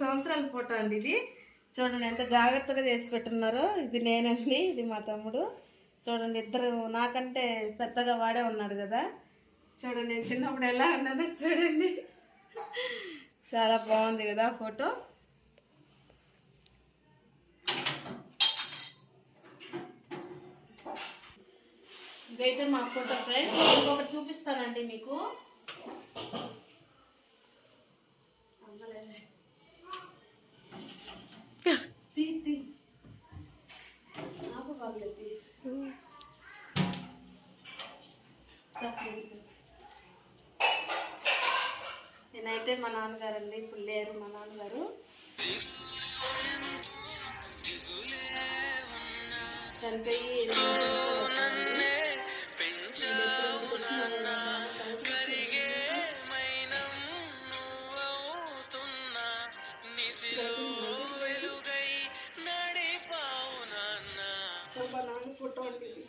సంవత్సరాల ఫోటో అండి ఇది. చూడండి ఎంత జాగ్రత్తగా చేసి పెట్టున్నారో. ఇది నేనండి, ఇది మా తమ్ముడు. చూడండి ఇద్దరు నాకంటే పెద్దగా వాడే ఉన్నాడు కదా. చూడండి నేను చిన్నప్పుడు ఎలా ఉన్నానో చూడండి. చాలా బాగుంది కదా ఫోటో. ఇదైతే మా ఫోటో ఫ్రెండ్స్. ఇంకొకటి చూపిస్తానండి మీకు. నేనైతే మా నాన్నగారండి, ఇప్పుడు లేరు మా నాన్నగారు. చనిపోయి సో మా నాన్న ఫోటో అండి ఇది.